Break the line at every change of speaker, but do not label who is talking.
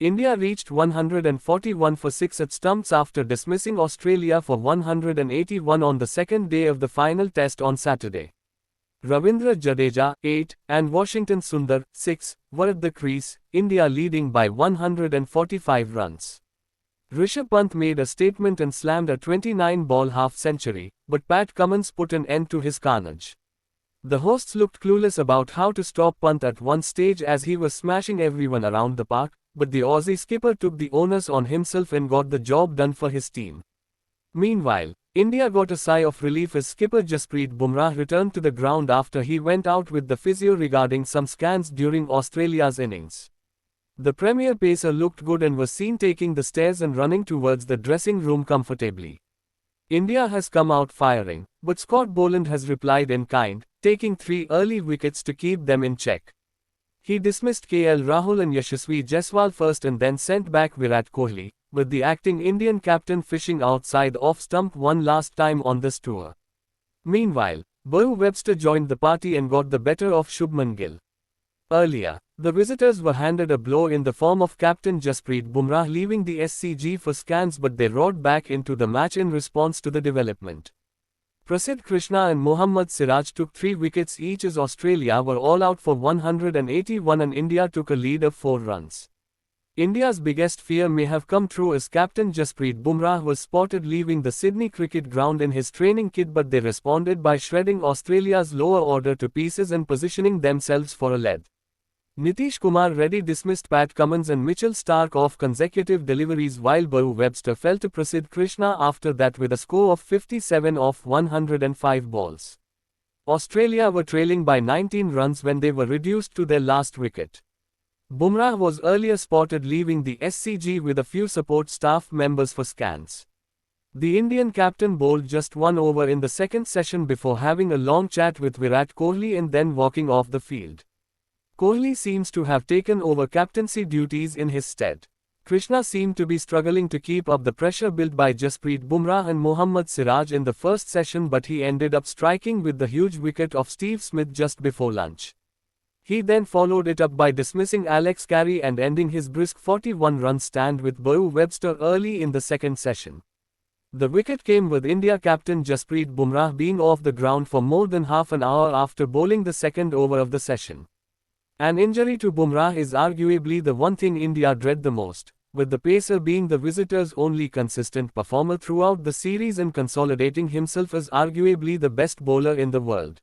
India reached 141 for 6 at stumps after dismissing Australia for 181 on the second day of the final test on Saturday. Ravindra Jadeja, 8, and Washington Sundar, 6, were at the crease, India leading by 145 runs. Rishabh Pant made a statement and slammed a 29-ball half-century, but Pat Cummins put an end to his carnage. The hosts looked clueless about how to stop Pant at one stage as he was smashing everyone around the park, but the Aussie skipper took the onus on himself and got the job done for his team. Meanwhile, India got a sigh of relief as skipper Jasprit Bumrah returned to the ground after he went out with the physio regarding some scans during Australia's innings. The premier pacer looked good and was seen taking the stairs and running towards the dressing room comfortably. India has come out firing, but Scott Boland has replied in kind, taking 3 early wickets to keep them in check. He dismissed KL Rahul and Yashasvi Jaiswal first and then sent back Virat Kohli, with the acting Indian captain fishing outside off-stump one last time on this tour. Meanwhile, Beau Webster joined the party and got the better of Shubman Gill. Earlier, the visitors were handed a blow in the form of captain Jasprit Bumrah leaving the SCG for scans, but they roared back into the match in response to the development. Prasidh Krishna and Mohammad Siraj took 3 wickets each as Australia were all out for 181 and India took a lead of 4 runs. India's biggest fear may have come true as captain Jasprit Bumrah was spotted leaving the Sydney cricket ground in his training kit, but they responded by shredding Australia's lower order to pieces and positioning themselves for a lead. Nitish Kumar Reddy dismissed Pat Cummins and Mitchell Starc off consecutive deliveries while Beau Webster fell to Prasidh Krishna after that with a score of 57 off 105 balls. Australia were trailing by 19 runs when they were reduced to their last wicket. Bumrah was earlier spotted leaving the SCG with a few support staff members for scans. The Indian captain bowled just 1 over in the second session before having a long chat with Virat Kohli and then walking off the field. Kohli seems to have taken over captaincy duties in his stead. Krishna seemed to be struggling to keep up the pressure built by Jasprit Bumrah and Mohammad Siraj in the first session, but he ended up striking with the huge wicket of Steve Smith just before lunch. He then followed it up by dismissing Alex Carey and ending his brisk 41-run stand with Beau Webster early in the second session. The wicket came with India captain Jasprit Bumrah being off the ground for more than half an hour after bowling the second over of the session. An injury to Bumrah is arguably the one thing India dread the most, with the pacer being the visitors' only consistent performer throughout the series and consolidating himself as arguably the best bowler in the world.